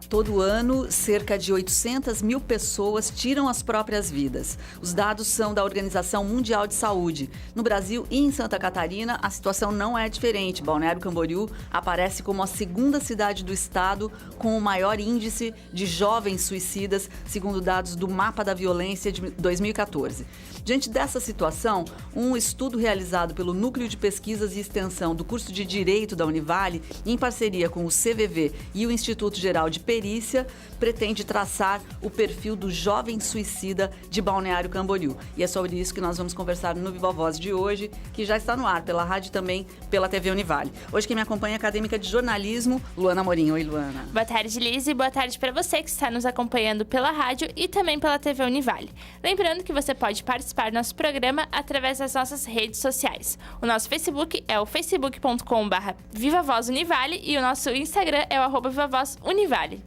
Todo ano, cerca de 800 mil pessoas tiram as próprias vidas. Os dados são da Organização Mundial de Saúde. No Brasil e em Santa Catarina, a situação não é diferente. Balneário Camboriú aparece como a segunda cidade do estado com o maior índice de jovens suicidas, segundo dados do Mapa da Violência de 2014. Diante dessa situação, um estudo realizado pelo Núcleo de Pesquisas e Extensão do curso de Direito da Univale, em parceria com o CVV e o Instituto Geral de Perícia, pretende traçar o perfil do jovem suicida de Balneário Camboriú. E é sobre isso que nós vamos conversar no Viva Voz de hoje, que já está no ar pela rádio e também pela TV Univale. Hoje quem me acompanha é a acadêmica de jornalismo, Luana Morim. Oi, Luana. Boa tarde, Liz, e boa tarde para você que está nos acompanhando pela rádio e também pela TV Univale. Lembrando que você pode participar do nosso programa através das nossas redes sociais. O nosso Facebook é o facebook.com/VivaVozUnivale e o nosso Instagram é o @VivaVozUnivale.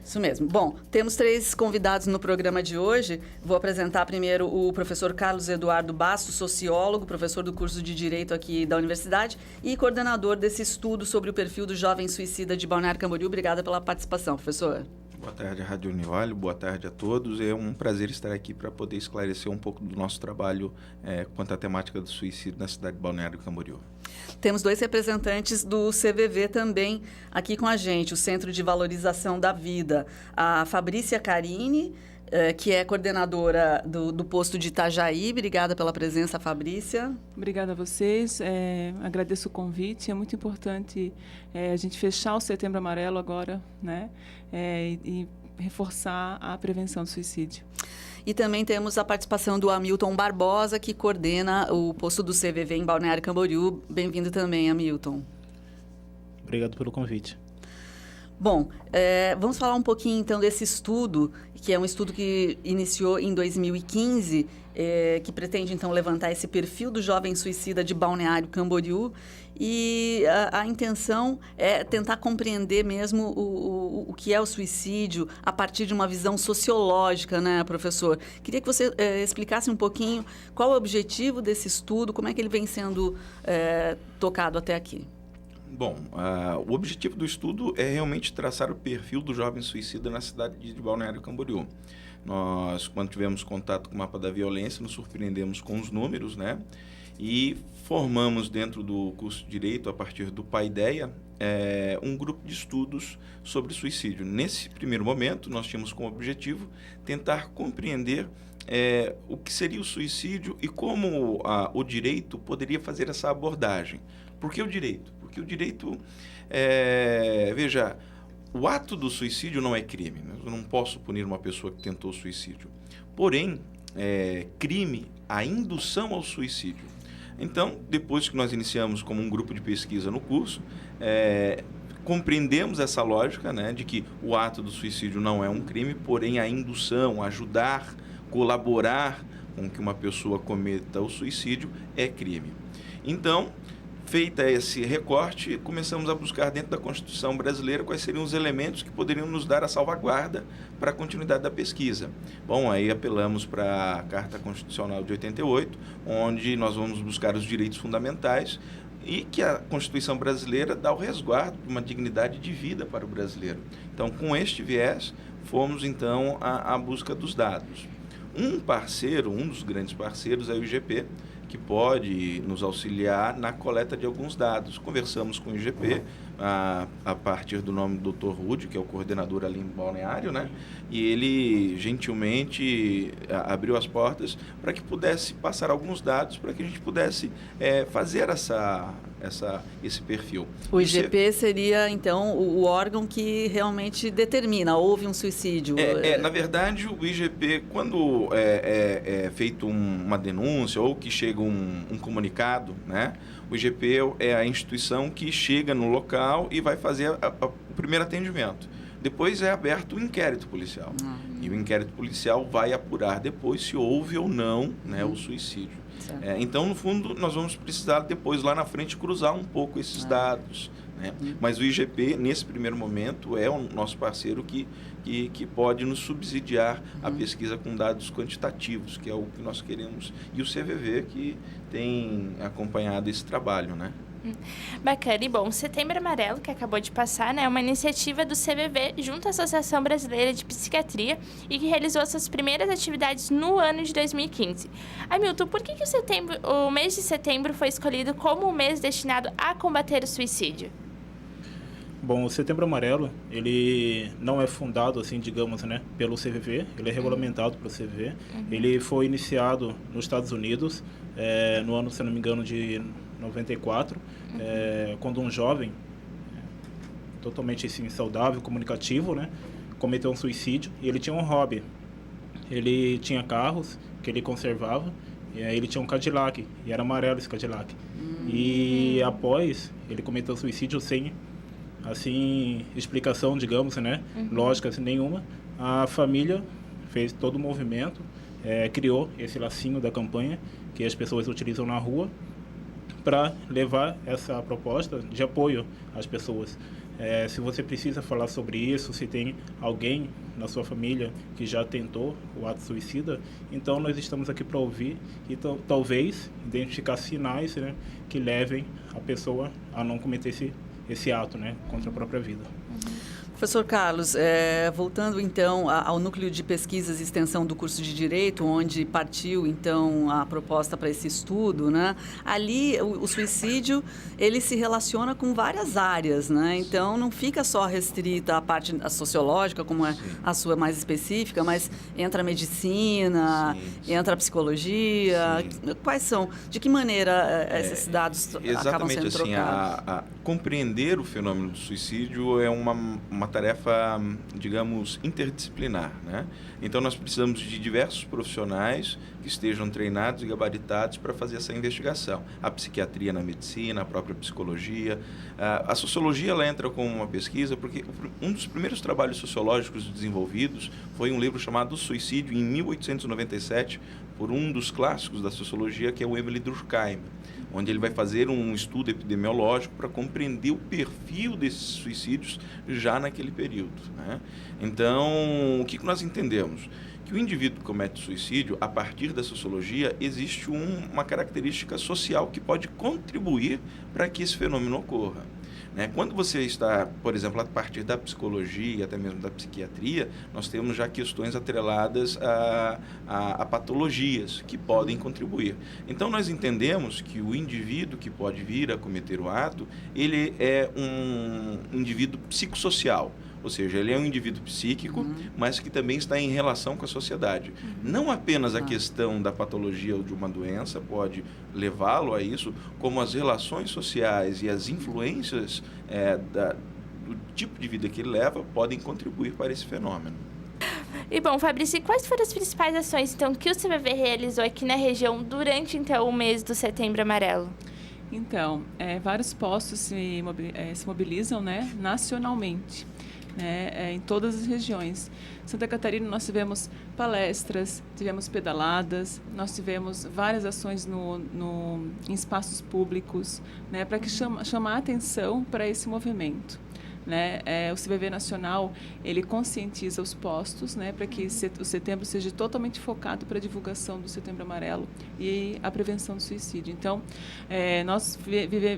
Isso mesmo. Bom, temos 3 convidados no programa de hoje. Vou apresentar primeiro o professor Carlos Eduardo Bastos, sociólogo, professor do curso de Direito aqui da Universidade e coordenador desse estudo sobre o perfil do jovem suicida de Balneário Camboriú. Obrigada pela participação, professor. Boa tarde, Rádio Univale. Boa tarde a todos. É um prazer estar aqui para poder esclarecer um pouco do nosso trabalho quanto à temática do suicídio na cidade de Balneário Camboriú. Temos 2 representantes do CVV também aqui com a gente, o Centro de Valorização da Vida. A Fabrícia Carini, que é coordenadora do posto de Itajaí. Obrigada pela presença, Fabrícia. Obrigada a vocês. Agradeço o convite. É muito importante a gente fechar o Setembro Amarelo agora, né? E reforçar a prevenção do suicídio. E também temos a participação do Hamilton Barbosa, que coordena o posto do CVV em Balneário Camboriú. Bem-vindo também, Hamilton. Obrigado pelo convite. Bom, vamos falar um pouquinho então desse estudo, que é um estudo que iniciou em 2015, que pretende então levantar esse perfil do jovem suicida de Balneário Camboriú, e a intenção é tentar compreender mesmo o que é o suicídio a partir de uma visão sociológica, né, professor? Queria que você explicasse um pouquinho qual é o objetivo desse estudo, como é que ele vem sendo tocado até aqui. Bom, o objetivo do estudo é realmente traçar o perfil do jovem suicida na cidade de Balneário Camboriú. Nós, quando tivemos contato com o Mapa da Violência, nos surpreendemos com os números, né? E formamos dentro do curso de Direito, a partir do Paideia, um grupo de estudos sobre suicídio. Nesse primeiro momento, nós tínhamos como objetivo tentar compreender o que seria o suicídio e como o direito poderia fazer essa abordagem. Por que o direito? Porque o direito, veja, o ato do suicídio não é crime. Né? Eu não posso punir uma pessoa que tentou suicídio. Porém, crime a indução ao suicídio. Então, depois que nós iniciamos como um grupo de pesquisa no curso, compreendemos essa lógica, né, de que o ato do suicídio não é um crime, porém a indução, ajudar, colaborar com que uma pessoa cometa o suicídio é crime. Então, feita esse recorte, começamos a buscar dentro da Constituição brasileira quais seriam os elementos que poderiam nos dar a salvaguarda para a continuidade da pesquisa. Bom, aí apelamos para a Carta Constitucional de 88, onde nós vamos buscar os direitos fundamentais e que a Constituição brasileira dá o resguardo de uma dignidade de vida para o brasileiro. Então, com este viés, fomos então à busca dos dados. Um dos grandes parceiros é o IGP, que pode nos auxiliar na coleta de alguns dados. Conversamos com o IGP a partir do nome do Dr. Rude, que é o coordenador ali em Balneário, né? E ele gentilmente abriu as portas para que pudesse passar alguns dados, para que a gente pudesse fazer esse perfil. O IGP seria, então, o órgão que realmente determina, houve um suicídio? Na verdade, o IGP, quando é feito uma denúncia ou que chega um comunicado, né? O IGP é a instituição que chega no local e vai fazer o primeiro atendimento. Depois é aberto o inquérito policial. E o inquérito policial vai apurar depois se houve ou não, né, o suicídio. Então, no fundo, nós vamos precisar depois, lá na frente, cruzar um pouco esses dados. Né? Mas o IGP, nesse primeiro momento, é o nosso parceiro que pode nos subsidiar a pesquisa com dados quantitativos, que é o que nós queremos. E o CVV, que tem acompanhado esse trabalho, né? Bacana. E bom, Setembro Amarelo, que acabou de passar, né, é uma iniciativa do CVV junto à Associação Brasileira de Psiquiatria e que realizou suas primeiras atividades no ano de 2015. Hamilton, por que o mês de setembro foi escolhido como um mês destinado a combater o suicídio? Bom, o Setembro Amarelo, ele não é fundado, assim, digamos, né, pelo CVV, ele é regulamentado pelo CVV. Ele foi iniciado nos Estados Unidos, no ano, se não me engano, de 94, quando um jovem, totalmente assim, saudável, comunicativo, né, cometeu um suicídio e ele tinha um hobby. Ele tinha carros que ele conservava, e aí ele tinha um Cadillac, e era amarelo esse Cadillac. E após ele cometeu suicídio sem, assim, explicação, digamos, né, lógica assim, nenhuma, a família fez todo o movimento, criou esse lacinho da campanha que as pessoas utilizam na rua, para levar essa proposta de apoio às pessoas. Se você precisa falar sobre isso, se tem alguém na sua família que já tentou o ato suicida, então nós estamos aqui para ouvir e talvez identificar sinais, né, que levem a pessoa a não cometer esse ato, né, contra a própria vida. Professor Carlos, voltando então ao núcleo de pesquisas e extensão do curso de Direito, onde partiu então a proposta para esse estudo, né? Ali o suicídio ele se relaciona com várias áreas, né? Então não fica só restrita à parte sociológica, como é a sua mais específica, mas entra a medicina, entra a psicologia. Quais são? De que maneira esses dados acabam sendo trocados? Exatamente assim, compreender o fenômeno do suicídio é uma tarefa, digamos, interdisciplinar, né? Então, nós precisamos de diversos profissionais que estejam treinados e gabaritados para fazer essa investigação. A psiquiatria na medicina, a própria psicologia. A sociologia, ela entra como uma pesquisa porque um dos primeiros trabalhos sociológicos desenvolvidos foi um livro chamado O Suicídio, em 1897, por um dos clássicos da sociologia, que é o Emile Durkheim, onde ele vai fazer um estudo epidemiológico para compreender o perfil desses suicídios já naquele período, né? Então, o que nós entendemos? Que o indivíduo que comete suicídio, a partir da sociologia, existe uma característica social que pode contribuir para que esse fenômeno ocorra. Quando você está, por exemplo, a partir da psicologia e até mesmo da psiquiatria, nós temos já questões atreladas a patologias que podem contribuir. Então, nós entendemos que o indivíduo que pode vir a cometer o ato, ele é um indivíduo psicossocial. Ou seja, ele é um indivíduo psíquico, mas que também está em relação com a sociedade. Não apenas a questão da patologia ou de uma doença pode levá-lo a isso, como as relações sociais e as influências do tipo de vida que ele leva podem contribuir para esse fenômeno. E bom, Fabrício, quais foram as principais ações então, que o CVV realizou aqui na região durante então, o mês do Setembro Amarelo? Então, vários postos se mobilizam, né, nacionalmente. Em todas as regiões. Santa Catarina, nós tivemos palestras, tivemos pedaladas, nós tivemos várias ações em espaços públicos, né, para que chamar a atenção para esse movimento. O CVV Nacional, ele conscientiza os postos, né, para que o setembro seja totalmente focado para a divulgação do Setembro Amarelo e a prevenção do suicídio. Então, nós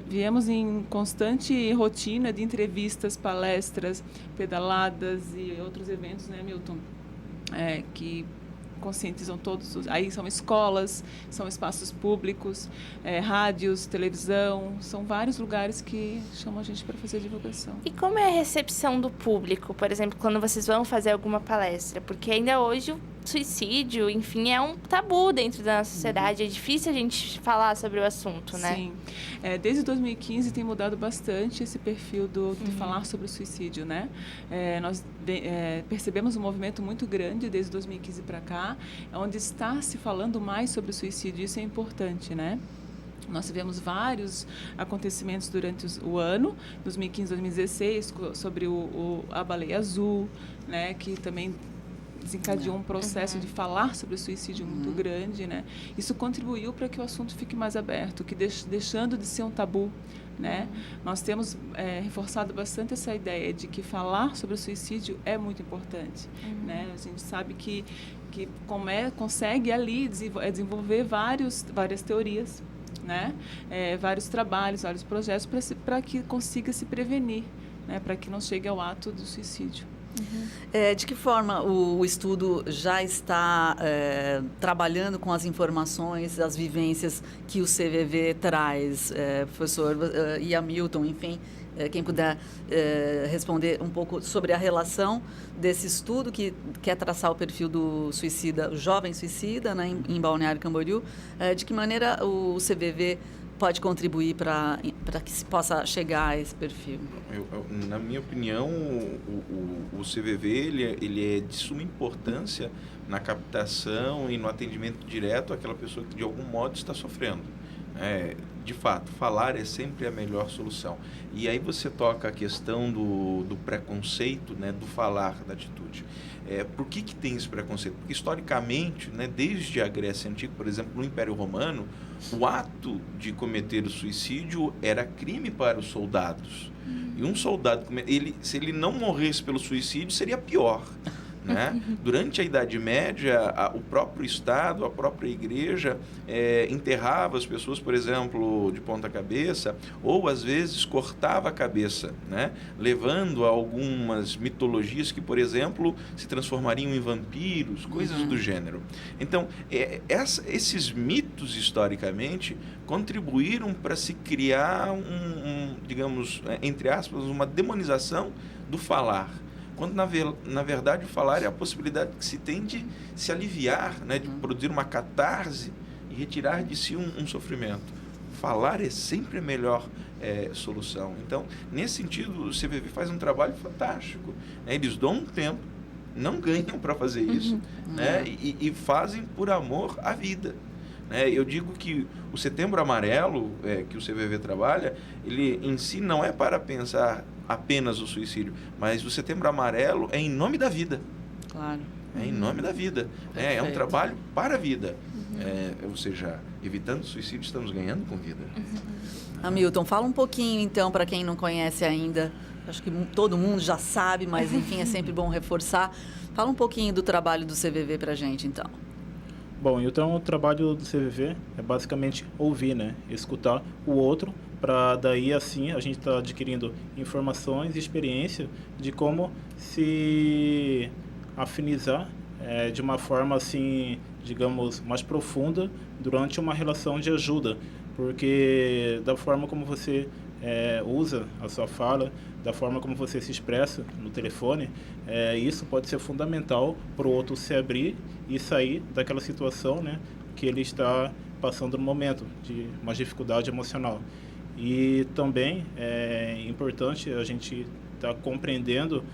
viemos em constante rotina de entrevistas, palestras, pedaladas e outros eventos, né, Milton, que conscientizam todos. Aí são escolas, são espaços públicos, rádios, televisão, são vários lugares que chamam a gente para fazer a divulgação. E como é a recepção do público, por exemplo, quando vocês vão fazer alguma palestra? Porque ainda hoje o suicídio, enfim, é um tabu dentro da nossa sociedade, é difícil a gente falar sobre o assunto, né? Sim. Desde 2015 tem mudado bastante esse perfil de falar sobre o suicídio, né? Nós percebemos um movimento muito grande desde 2015 para cá, onde está se falando mais sobre o suicídio, isso é importante, né? Nós tivemos vários acontecimentos durante o ano, 2015, 2016, sobre a baleia azul, né, que também desencadeou um processo de falar sobre o suicídio muito grande, né? Isso contribuiu para que o assunto fique mais aberto, que deixando de ser um tabu, né? Nós temos reforçado bastante essa ideia de que falar sobre o suicídio é muito importante, né? A gente sabe que consegue ali desenvolver várias teorias, né? Vários trabalhos, vários projetos para que consiga se prevenir, né? Para que não chegue ao ato do suicídio. De que forma o estudo já está trabalhando com as informações, as vivências que o CVV traz? Professor e Hamilton, enfim, quem puder responder um pouco sobre a relação desse estudo que quer traçar o perfil do suicida, o jovem suicida, né, em Balneário Camboriú, de que maneira o CVV pode contribuir para que se possa chegar a esse perfil? Na minha opinião, o CVV ele é de suma importância na captação e no atendimento direto àquela pessoa que de algum modo está sofrendo. De fato, falar é sempre a melhor solução. E aí você toca a questão do preconceito, né, do falar, da atitude. Por que tem esse preconceito? Porque, historicamente, né, desde a Grécia Antiga, por exemplo, no Império Romano, o ato de cometer o suicídio era crime para os soldados. E um soldado, se ele não morresse pelo suicídio, seria pior. Né? Durante a Idade Média, o próprio Estado, a própria Igreja enterrava as pessoas, por exemplo, de ponta cabeça, ou às vezes cortava a cabeça, né? Levando a algumas mitologias que, por exemplo, se transformariam em vampiros, coisas do gênero. Então, esses mitos, historicamente, contribuíram para se criar digamos, entre aspas, uma demonização do falar. Quando, na verdade, o falar é a possibilidade que se tem de se aliviar, né, de produzir uma catarse e retirar de si um sofrimento. Falar é sempre a melhor solução. Então, nesse sentido, o CVV faz um trabalho fantástico. Né? Eles dão um tempo, não ganham para fazer isso, né? E fazem por amor à vida. Eu digo que o Setembro Amarelo, que o CVV trabalha, ele em si não é para pensar apenas o suicídio, mas o Setembro Amarelo é em nome da vida. Claro. É em nome da vida. É um trabalho para a vida. Ou seja, evitando o suicídio, estamos ganhando com vida. Hamilton, fala um pouquinho, então, para quem não conhece ainda. Acho que todo mundo já sabe, mas, enfim, é sempre bom reforçar. Fala um pouquinho do trabalho do CVV para a gente, então. Bom, então o trabalho do CVV é basicamente ouvir, né? Escutar o outro, para daí assim a gente está adquirindo informações e experiência de como se afinizar de uma forma assim, digamos, mais profunda durante uma relação de ajuda, porque da forma como você usa a sua fala, da forma como você se expressa no telefone, isso pode ser fundamental para o outro se abrir e sair daquela situação, né, que ele está passando no momento, de uma dificuldade emocional. E também é importante a gente estar compreendendo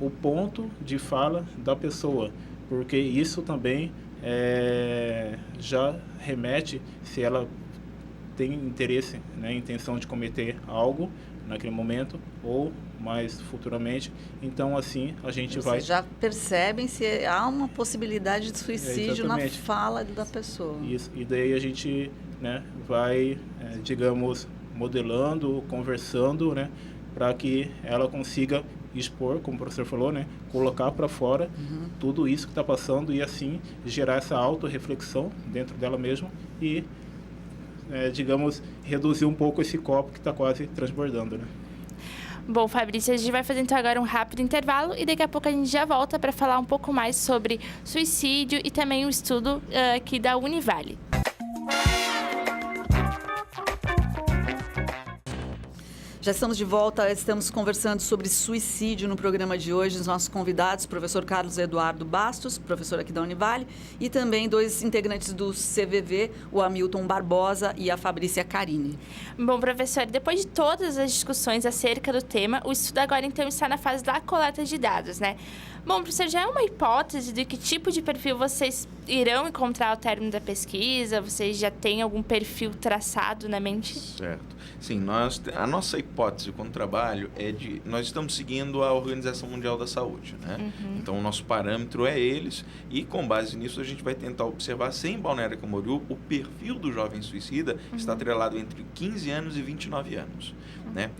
o ponto de fala da pessoa, porque isso também já remete, se ela tem interesse, né, intenção de cometer algo naquele momento ou mais futuramente. Então, assim, a gente Vocês já percebem se há uma possibilidade de suicídio na fala da pessoa. Isso. E daí a gente, né, vai, digamos, modelando, conversando, né, para que ela consiga expor, como o professor falou, né, colocar para fora tudo isso que está passando e, assim, gerar essa autorreflexão dentro dela mesma e digamos, reduzir um pouco esse copo que está quase transbordando, né? Bom, Fabrício, a gente vai fazer então agora um rápido intervalo e daqui a pouco a gente já volta para falar um pouco mais sobre suicídio e também o estudo aqui da Univale. Já estamos de volta, estamos conversando sobre suicídio no programa de hoje. Os nossos convidados, o professor Carlos Eduardo Bastos, professor aqui da Univale, e também dois integrantes do CVV, o Hamilton Barbosa e a Fabrícia Carini. Bom, professor, depois de todas as discussões acerca do tema, o estudo agora então está na fase da coleta de dados, né? Bom, professor, já é uma hipótese de que tipo de perfil vocês irão encontrar ao término da pesquisa? Vocês já têm algum perfil traçado na mente? Certo. Sim, a nossa hipótese com o trabalho nós estamos seguindo a Organização Mundial da Saúde, né? Então, o nosso parâmetro é eles e, com base nisso, a gente vai tentar observar se em Balneário Camboriú o perfil do jovem suicida está atrelado entre 15 anos e 29 anos, né?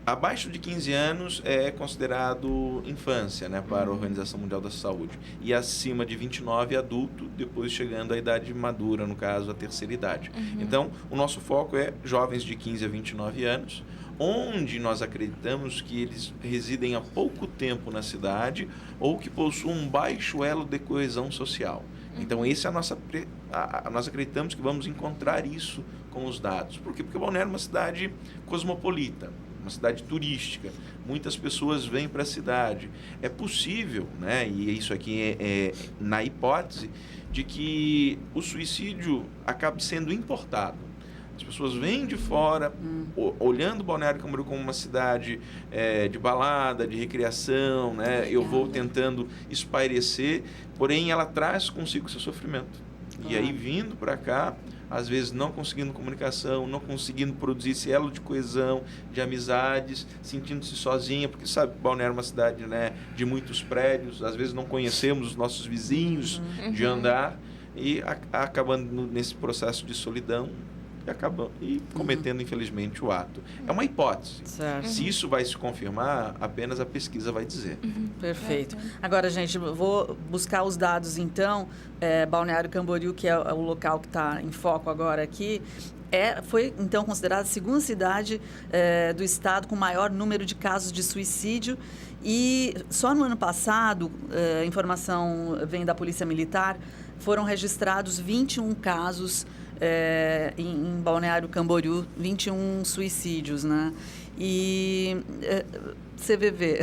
Abaixo de 15 anos é considerado infância, né, para a Organização Mundial da Saúde. E acima de 29, adulto, depois chegando à idade madura, no caso, a terceira idade. Então, o nosso foco é jovens de 15 a 29 anos, onde nós acreditamos que eles residem há pouco tempo na cidade ou que possuam um baixo elo de coesão social. Então, esse é nós acreditamos que vamos encontrar isso com os dados. Por quê? Porque Balneário é uma cidade cosmopolita, uma cidade turística. Muitas pessoas vêm para a cidade. É possível, né, e isso aqui é na hipótese, de que o suicídio acabe sendo importado. As pessoas vêm de fora, olhando Balneário Camboriú como uma cidade de balada, de recreação, né? Eu vou tentando espairecer, porém ela traz consigo seu sofrimento. E aí, vindo para cá, às vezes não conseguindo comunicação, não conseguindo produzir esse elo de coesão, de amizades, sentindo-se sozinha, porque sabe, Balneário é uma cidade, né, de muitos prédios, às vezes não conhecemos os nossos vizinhos de andar, e acabando nesse processo de solidão, e cometendo, infelizmente, o ato. É uma hipótese. Certo. Se isso vai se confirmar, apenas a pesquisa vai dizer. Perfeito. Agora, gente, vou buscar os dados, então. Balneário Camboriú, que é o local que está em foco agora aqui, foi, então, considerada a segunda cidade do estado com maior número de casos de suicídio. E só no ano passado, a informação vem da Polícia Militar, foram registrados 21 casos em Balneário Camboriú, 21 suicídios, né? E CVV,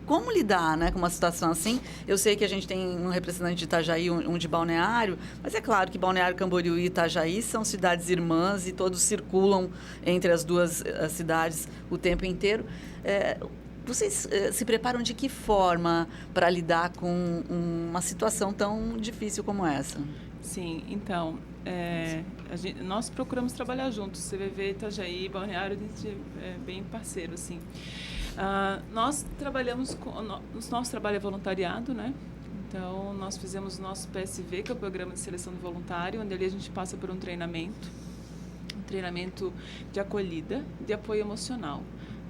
como lidar, né, com uma situação assim? Eu sei que a gente tem um representante de Itajaí, um de Balneário, mas é claro que Balneário Camboriú e Itajaí são cidades irmãs e todos circulam entre as duas cidades o tempo inteiro. Vocês se preparam de que forma para lidar com uma situação tão difícil como essa? Sim, então, nós procuramos trabalhar juntos, CVV, Itajaí, Balneário, a gente é bem parceiro, assim. Nós trabalhamos, nosso trabalho é voluntariado, né? Então, nós fizemos o nosso PSV, que é o Programa de Seleção do Voluntário, onde ali a gente passa por um treinamento de acolhida, de apoio emocional,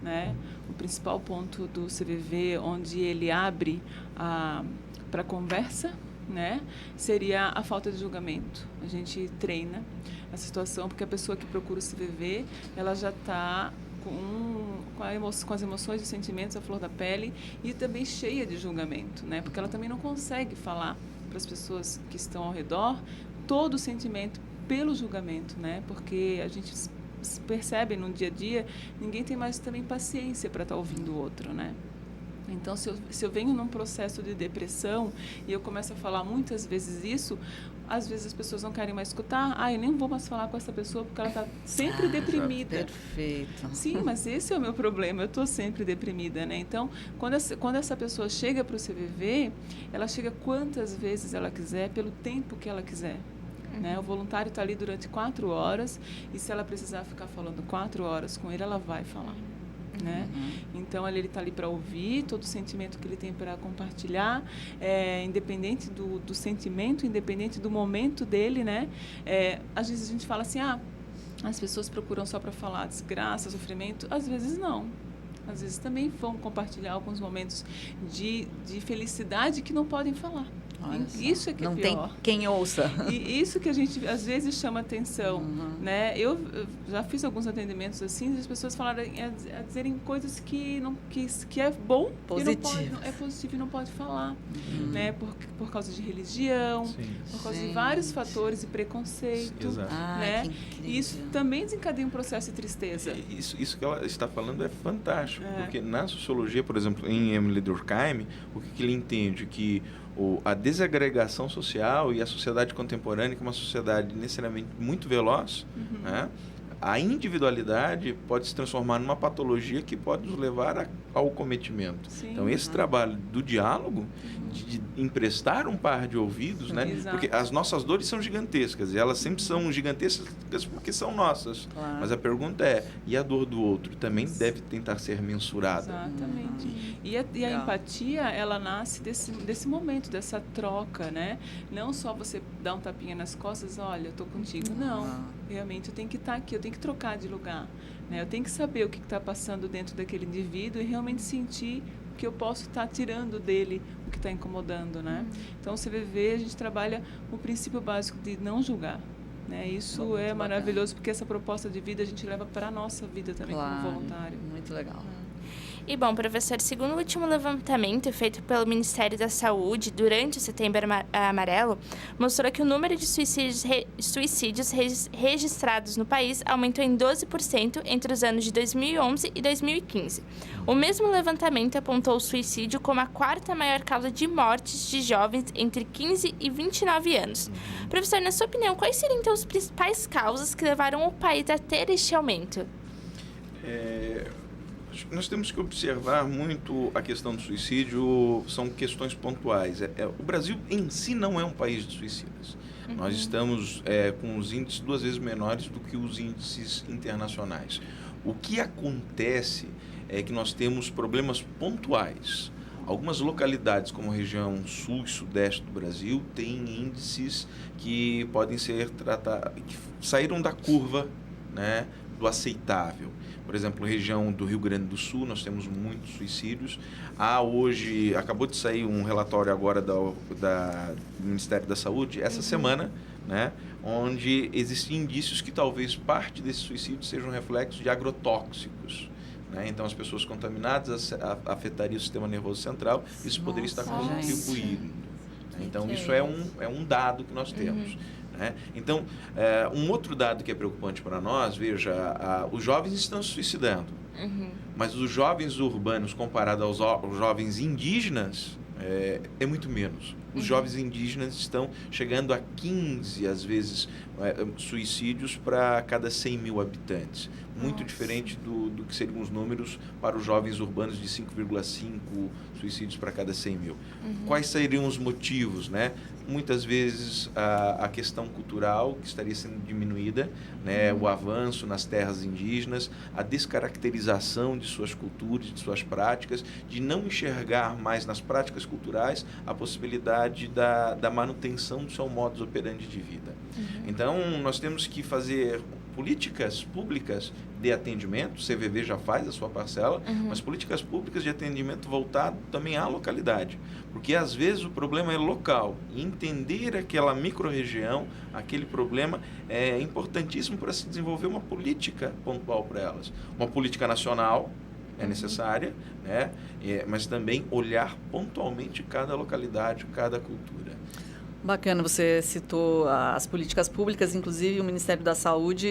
né? O principal ponto do CVV, onde ele abre para conversa, né, seria a falta de julgamento. A gente treina essa situação porque a pessoa que procura o CVV, ela já está com as emoções e sentimentos à flor da pele e também cheia de julgamento, né, porque ela também não consegue falar para as pessoas que estão ao redor todo o sentimento pelo julgamento, né, porque a gente percebe no dia a dia, ninguém tem mais também paciência para estar ouvindo o outro, né. Então, se eu venho num processo de depressão e eu começo a falar muitas vezes isso, às vezes as pessoas não querem mais escutar. Eu nem vou mais falar com essa pessoa porque ela está sempre deprimida. Perfeito. Sim, mas esse é o meu problema, eu estou sempre deprimida, né? Então, quando essa pessoa chega para o CVV, ela chega quantas vezes ela quiser, pelo tempo que ela quiser. Né? O voluntário está ali durante 4 horas e se ela precisar ficar falando 4 horas com ele, ela vai falar. Né? Então, ele está ali para ouvir todo o sentimento que ele tem para compartilhar, independente do sentimento, independente do momento dele, né? Às vezes a gente fala assim, as pessoas procuram só para falar desgraça, sofrimento, às vezes não. Às vezes também vão compartilhar alguns momentos de felicidade que não podem falar. Isso é que não é pior. Tem quem ouça. E isso que a gente, às vezes, chama atenção. Né? Eu já fiz alguns atendimentos assim, as pessoas falaram, a dizerem coisas que é bom positivo. E não pode, é positivo e não pode falar. Né? Por causa de religião, por causa de vários fatores e preconceito. Exato. Né? E isso também desencadeia um processo de tristeza. Isso que ela está falando é fantástico, porque na sociologia, por exemplo, em Emile Durkheim, o que ele entende? Que a desagregação social e a sociedade contemporânea, que é uma sociedade necessariamente muito veloz, né? A individualidade pode se transformar numa patologia que pode nos levar ao cometimento. Então, esse trabalho do diálogo, de emprestar um par de ouvidos, né? Porque as nossas dores são gigantescas, e elas sempre são gigantescas porque são nossas. Claro. Mas a pergunta e a dor do outro também deve tentar ser mensurada. Exatamente. E a empatia, ela nasce desse momento, dessa troca, né? Não só você dar um tapinha nas costas, olha, eu tô contigo. Não, realmente eu tenho que estar aqui, eu tenho que trocar de lugar. né? Eu tenho que saber o que está passando dentro daquele indivíduo e realmente sentir que eu posso estar tirando dele o que está incomodando, né? Então, o CVV, a gente trabalha o princípio básico de não julgar, né? Isso é maravilhoso, porque essa proposta de vida a gente leva para a nossa vida também, como voluntário. Muito legal. E bom, professor, segundo o último levantamento feito pelo Ministério da Saúde durante o Setembro Amarelo, mostrou que o número de suicídios registrados no país aumentou em 12% entre os anos de 2011 e 2015. O mesmo levantamento apontou o suicídio como a quarta maior causa de mortes de jovens entre 15 e 29 anos. Professor, na sua opinião, quais seriam então as principais causas que levaram o país a ter este aumento? Nós temos que observar muito a questão do suicídio, são questões pontuais. O Brasil em si não é um país de suicidas. Nós estamos com os índices 2 vezes menores do que os índices internacionais. O que acontece é que nós temos problemas pontuais. Algumas localidades, como a região sul e sudeste do Brasil, têm índices que podem ser tratados, que saíram da curva, né, do aceitável. Por exemplo, região do Rio Grande do Sul, nós temos muitos suicídios. Hoje, acabou de sair um relatório agora do Ministério da Saúde, essa semana, né, onde existem indícios que talvez parte desses suicídios sejam reflexos de agrotóxicos. Né? Então, as pessoas contaminadas afetariam o sistema nervoso central, isso poderia estar contribuindo. Então, isso é um dado que nós temos. Né? Então, um outro dado que é preocupante para nós, veja, os jovens estão se suicidando, mas os jovens urbanos comparado aos jovens indígenas é muito menos. Os jovens indígenas estão chegando a 15, às vezes, suicídios para cada 100 mil habitantes. Muito diferente do que seriam os números para os jovens urbanos de 5,5 suicídios para cada 100 mil. Quais seriam os motivos, né? Muitas vezes a questão cultural que estaria sendo diminuída, né? O avanço nas terras indígenas, a descaracterização de suas culturas, de suas práticas, de não enxergar mais nas práticas culturais a possibilidade da manutenção do seu modus operandi de vida. Então, nós temos que fazer políticas públicas de atendimento, o CVV já faz a sua parcela, mas políticas públicas de atendimento voltado também à localidade, porque às vezes o problema é local, e entender aquela micro-região, aquele problema é importantíssimo para se desenvolver uma política pontual para elas. Uma política nacional é necessária, né? Mas também olhar pontualmente cada localidade, cada cultura. Bacana, você citou as políticas públicas, inclusive o Ministério da Saúde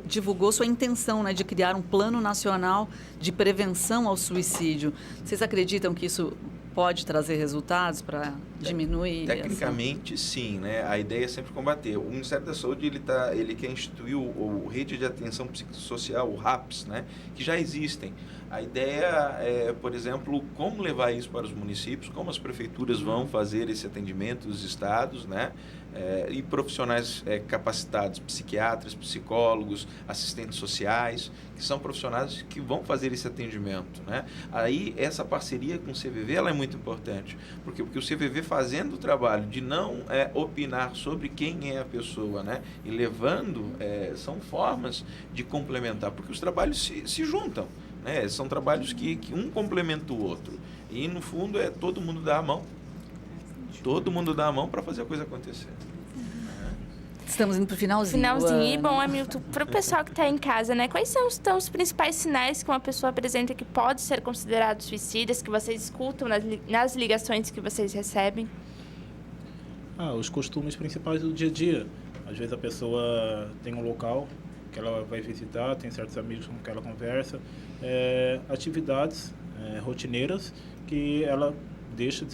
divulgou sua intenção, né, de criar um plano nacional de prevenção ao suicídio. Vocês acreditam que isso pode trazer resultados para diminuir? Tecnicamente, sim, né? A ideia é sempre combater. O Ministério da Saúde ele quer instituir o Rede de Atenção Psicossocial, o RAPS, né? Que já existem. A ideia é, por exemplo, como levar isso para os municípios, como as prefeituras vão fazer esse atendimento, os estados, né? E profissionais capacitados, psiquiatras, psicólogos, assistentes sociais, que são profissionais que vão fazer esse atendimento, né? Aí, essa parceria com o CVV ela é muito importante, porque o CVV fazendo o trabalho de não opinar sobre quem é a pessoa, né? E levando, são formas de complementar, porque os trabalhos se juntam, né? São trabalhos que um complementa o outro, e no fundo todo mundo dá a mão. Todo mundo dá a mão para fazer a coisa acontecer. Estamos indo para o finalzinho. E bom, Hamilton, para o pessoal que está em casa, né? Quais são então, os principais sinais que uma pessoa apresenta que pode ser considerado suicidas, que vocês escutam nas ligações que vocês recebem? Os costumes principais do dia a dia. Às vezes a pessoa tem um local que ela vai visitar, tem certos amigos com que ela conversa, atividades rotineiras que ela deixa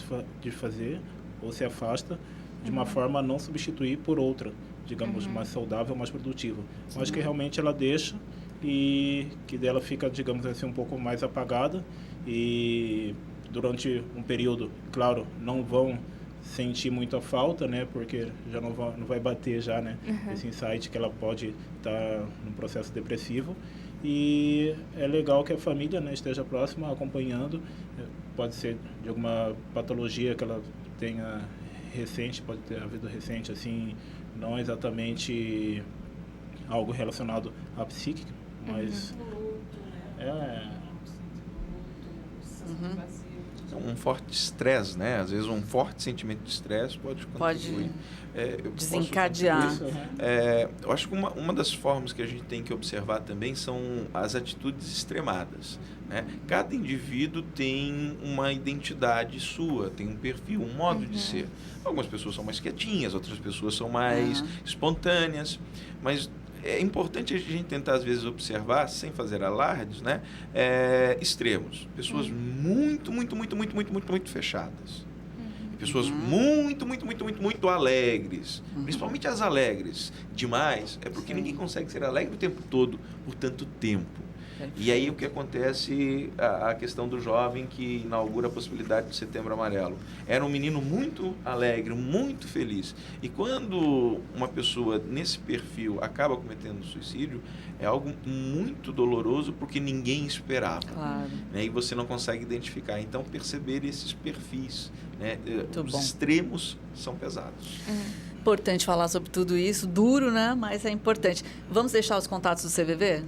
de fazer ou se afasta de uma forma a não substituir por outra, digamos, mais saudável, mais produtiva. Mas que realmente ela deixa e que dela fica, digamos assim, um pouco mais apagada, e durante um período, claro, não vão sentir muita falta, né, porque já não vai bater já, né, esse insight que ela pode estar num processo depressivo. E é legal que a família, né, esteja próxima, acompanhando. Pode ser de alguma patologia que ela tenha recente, pode ter havido recente, assim, não exatamente algo relacionado à psíquica, Mas Um forte estresse, né? Às vezes um forte sentimento de estresse pode contribuir. Desencadear. Eu acho que uma das formas que a gente tem que observar também são as atitudes extremadas, né? Cada indivíduo tem uma identidade sua, tem um perfil, um modo de ser. Algumas pessoas são mais quietinhas, outras pessoas são mais espontâneas, mas é importante a gente tentar, às vezes, observar, sem fazer alardes, né? Extremos. Pessoas muito fechadas. Pessoas muito alegres. Principalmente as alegres demais. É porque ninguém consegue ser alegre o tempo todo, por tanto tempo. E aí o que acontece, a questão do jovem que inaugura a possibilidade do Setembro Amarelo. Era um menino muito alegre, muito feliz. E quando uma pessoa nesse perfil acaba cometendo suicídio, é algo muito doloroso porque ninguém esperava. Claro. Né? E você não consegue identificar. Então, perceber esses perfis, né? Os bom. extremos são pesados. Importante falar sobre tudo isso, duro, né? Mas é importante. Vamos deixar os contatos do CVV?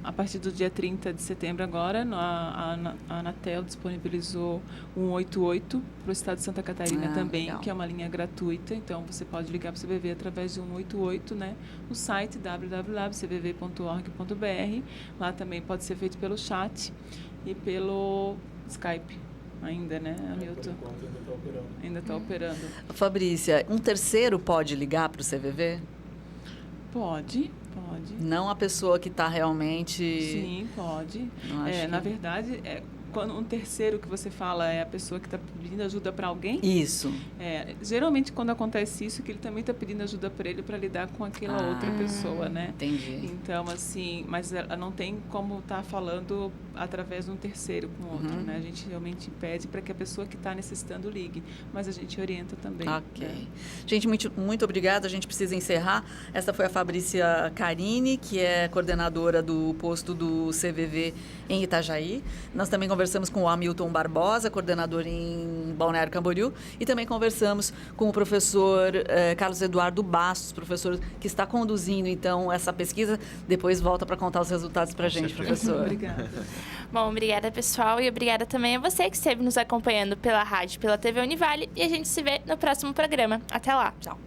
A partir do dia 30 de setembro agora, a Anatel disponibilizou um 188 para o estado de Santa Catarina também, legal. que é uma linha gratuita. Então, você pode ligar para o CVV através de 188, né? No site www.cvv.org.br. Lá também pode ser feito pelo chat e pelo Skype ainda, né, Hamilton? Ainda está operando. Fabrícia, um terceiro pode ligar para o CVV? Pode. Não a pessoa que está realmente... Sim, pode. Na verdade, quando um terceiro que você fala é a pessoa que está pedindo ajuda para alguém. Isso. Geralmente, quando acontece isso, que ele também está pedindo ajuda para ele para lidar com aquela outra pessoa, né? Entendi. Então, assim, mas ela não tem como estar falando através de um terceiro com o outro, né? A gente realmente pede para que a pessoa que está necessitando ligue, mas a gente orienta também. Ok. Né? Gente, muito obrigada. A gente precisa encerrar. Essa foi a Fabrícia Carini, que é coordenadora do posto do CVV em Itajaí. Nós também conversamos com o Hamilton Barbosa, coordenador em Balneário Camboriú, e também conversamos com o professor Carlos Eduardo Bastos, professor que está conduzindo, então, essa pesquisa. Depois volta para contar os resultados para a gente, professor. Obrigada. Bom, obrigada, pessoal, e obrigada também a você que esteve nos acompanhando pela rádio, pela TV Univale, e a gente se vê no próximo programa. Até lá. Tchau.